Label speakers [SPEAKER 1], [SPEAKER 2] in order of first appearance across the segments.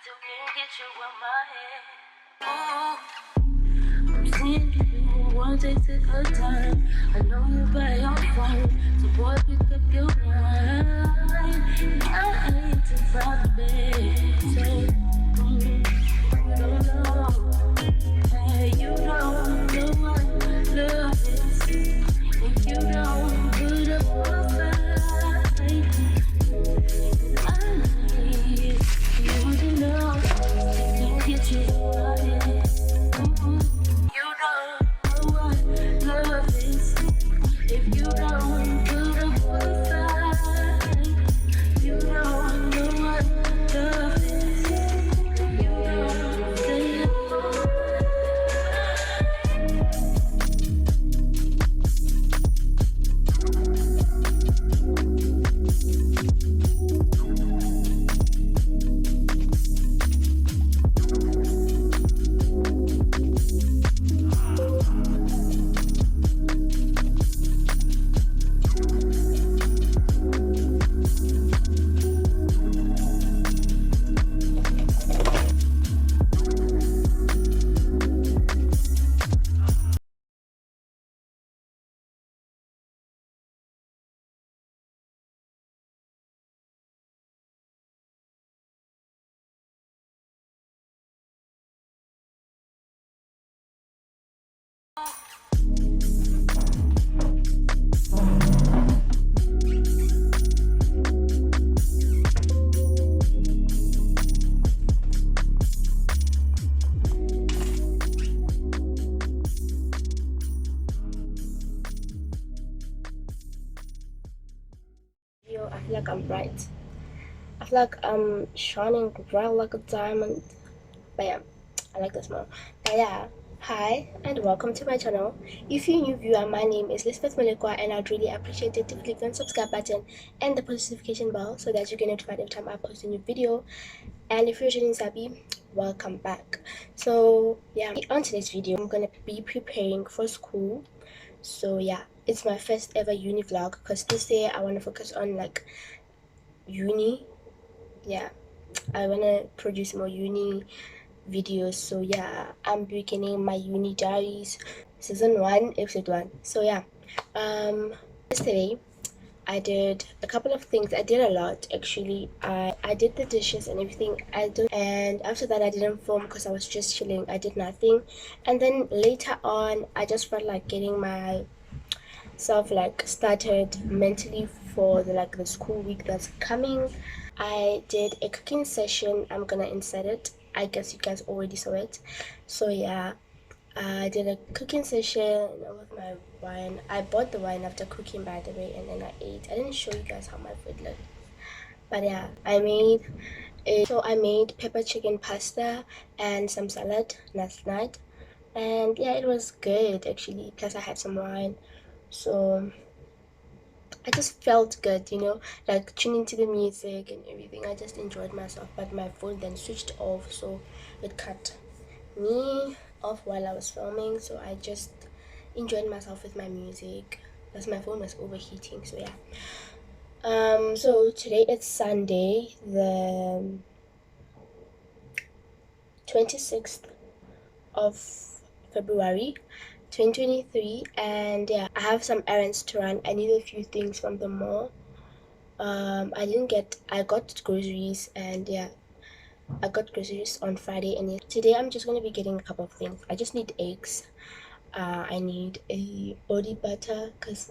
[SPEAKER 1] Still can't get you out my head. Ooh, I'm seeing people who want to take her time. I know you by your phone, so boy pick up your line. I hate to find the bed, so you don't know. Hey, you don't know what love is if you don't put up a fight. I need you to know can't get you out of it. You don't know what love is I feel like I'm bright. I feel like I'm shining bright like a diamond. But yeah, I like this more. But yeah, hi and welcome to my channel. If you're a new viewer, my name is Lisbeth Molekwa and I'd really appreciate it if you click on subscribe button and the post notification bell so that you get notified every time I post a new video. And if you're returning Sabi, welcome back. So yeah, on today's video, I'm gonna be preparing for school. So yeah, it's my first ever uni vlog because this year I want to focus on like uni. Yeah, I want to produce more uni videos. So yeah, I'm beginning my uni diaries season 1 episode 1. So yeah, yesterday I did a couple of things. I did a lot actually. I did the dishes and everything. And after that I didn't film because I was just chilling. I did nothing. And then later on I just felt like getting myself like started mentally for the school week that's coming. I did a cooking session. I'm gonna insert it. I guess you guys already saw it. So yeah, I did a cooking session with my wine. I bought the wine after cooking, by the way, and then I ate. I didn't show you guys how my food looked, but yeah, I made pepper chicken pasta and some salad last night, and yeah, it was good actually. Plus, I had some wine, so I just felt good, like tuning to the music and everything. I just enjoyed myself, but my phone then switched off, so it cut me off while I was filming. So I just enjoyed myself with my music as my phone was overheating. So yeah. So today it's Sunday, the 26th of February 2023, and yeah, I have some errands to run. I need a few things from the mall. I got groceries, and yeah, I got groceries on Friday, and today I'm just going to be getting a couple of things. I just need eggs. I need a body butter because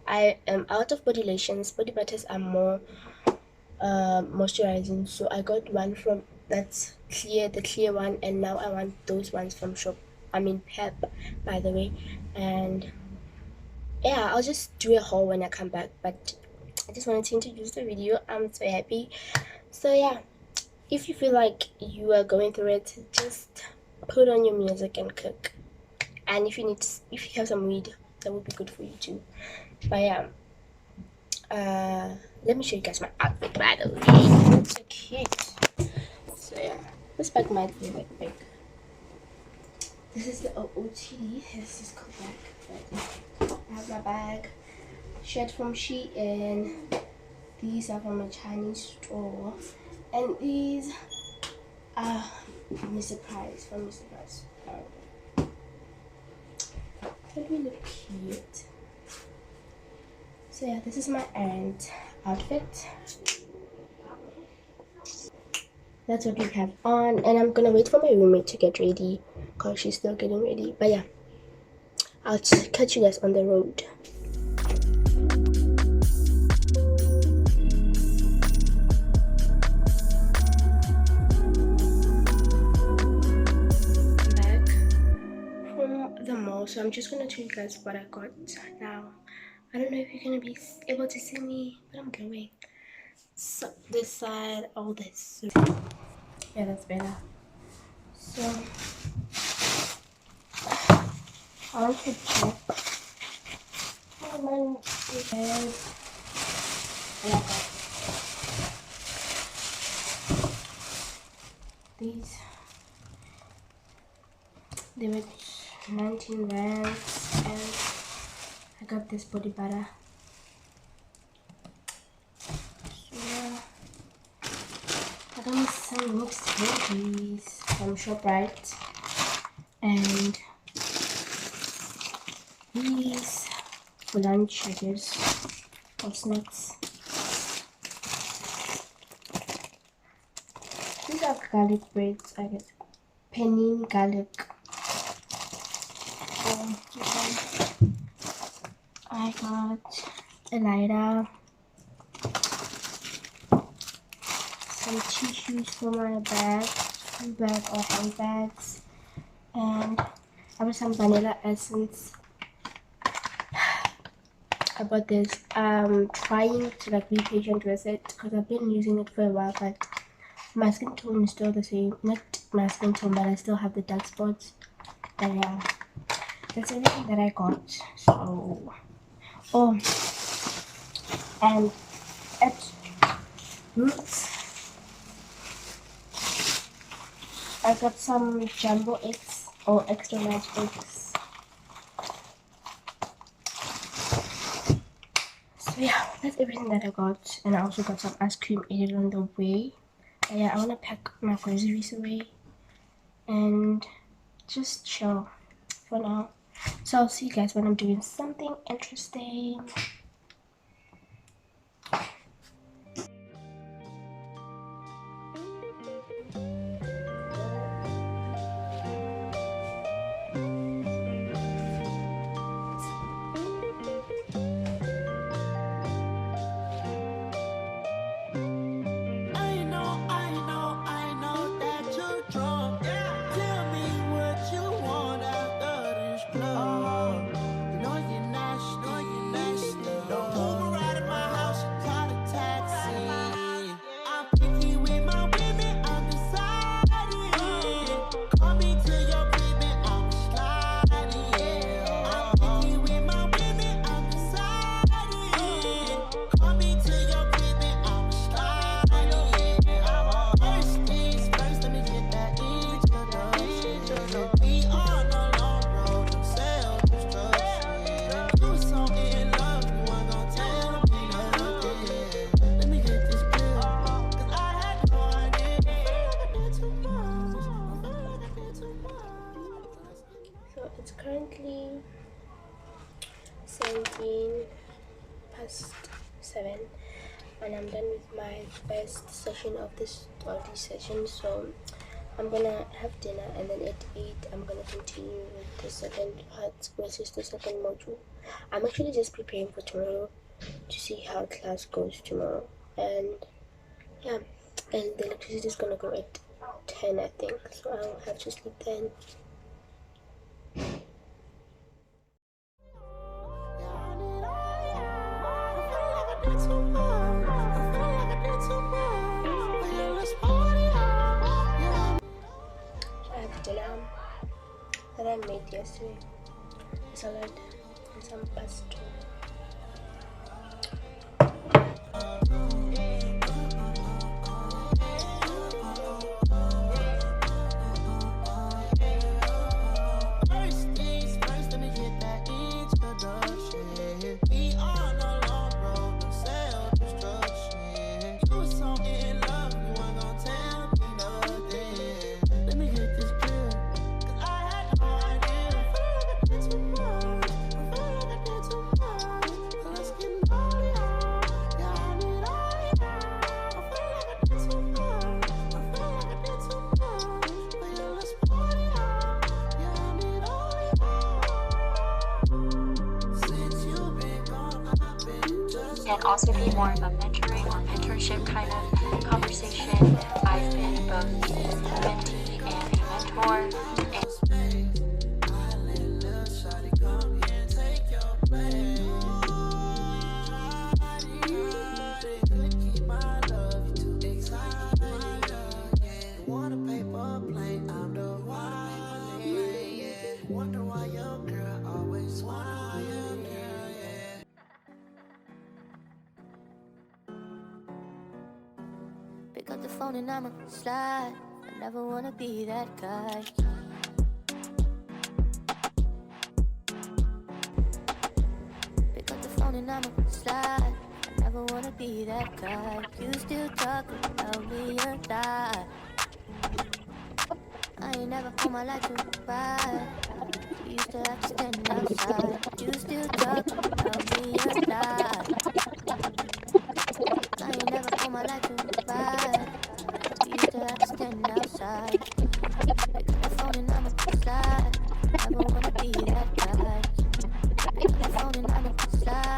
[SPEAKER 1] I am out of body lotions. Body butters are more moisturizing, so I got one from that's clear, the clear one, and now I want those ones from Pep, by the way. And yeah, I'll just do a haul when I come back, but I just wanted to introduce the video. I'm so happy. So yeah, if you feel like you are going through it, just put on your music and cook. And if you have some weed, that would be good for you too. But yeah, let me show you guys my outfit, by the way. It's so cute. So yeah, this bag might be like big. This is the OOTD. This is cool bag. I have my bag. Shirt from Shein. These are from a Chinese store. And these are Mr. Price from Mr. Price. That really look cute. So yeah, this is my errand outfit. That's what we have on, and I'm gonna wait for my roommate to get ready because she's still getting ready. But yeah, I'll catch you guys on the road. I'm back from the mall, so I'm just gonna tell you guys what I got now. I don't know if you're gonna be able to see me, but I'm going. So this side, all this. Yeah, that's better. So I want to check how many is. Yeah, these they were 19 rands, and I got this body butter. So yeah, I got me some mixed veggies from ShopRite, and these for lunch, I guess, or snacks. These are garlic breads, I guess. Penny garlic.
[SPEAKER 2] I got a lighter, some tissues for my bag, school bag or handbags, and I have some vanilla essence. I bought this. I'm trying to like be patient with it because I've been using it for a while, but my skin tone is still the same. Not my skin tone, but I still have the dark spots. But yeah, that's everything that I got. So, oh, and at Roots, I got some jumbo eggs or extra large eggs. So yeah, that's everything that I got, and I also got some ice cream added on the way. But yeah, I want to pack my groceries away and just chill for now. So I'll see you guys when I'm doing something interesting. So it's currently 7 and I'm done with my first session of these sessions. So I'm gonna have dinner, and then at 8 I'm gonna continue with the second part, which is the second module. I'm actually just preparing for tomorrow to see how class goes tomorrow, and yeah, and the electricity is gonna go at 10 I think, so I'll have to sleep then. I have dinner that I made yesterday, salad and some pasta.
[SPEAKER 3] Can also be more of a mentoring or mentorship kind of conversation. I've been both a mentee and a mentor.
[SPEAKER 1] Pick up the phone and I'ma slide. I never wanna be that guy. Pick up the phone and I'ma slide. I never wanna be that guy. You still talk about me or die. I ain't never on my life to ride. You used to have to stand outside. You still talk about me or die. I ain't never on my life to ride. You used to have to stand outside. Pick up the phone and I'ma slide. Never wanna be that guy. Pick up the phone and I'ma slide.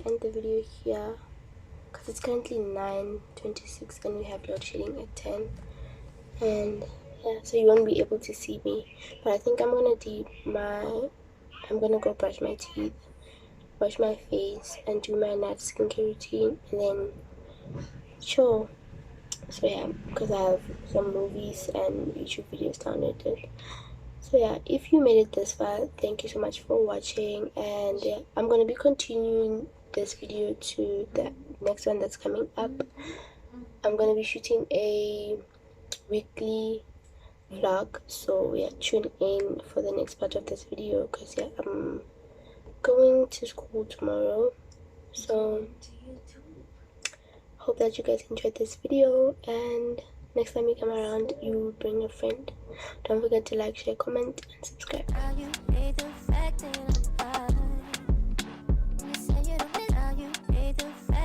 [SPEAKER 2] end the video here because it's currently 9:26 and we have load shedding at 10. And yeah, so you won't be able to see me. But I think I'm gonna go brush my teeth, wash my face, and do my night skincare routine, and then chill. So yeah, because I have some movies and YouTube videos downloaded. So yeah, if you made it this far, thank you so much for watching. And yeah, I'm gonna be continuing this video to the next one that's coming up. I'm gonna be shooting a weekly vlog, so yeah, tune in for the next part of this video, because yeah, I'm going to school tomorrow. So hope that you guys enjoyed this video, and next time you come around, you bring a friend. Don't forget to like, share, comment, and subscribe.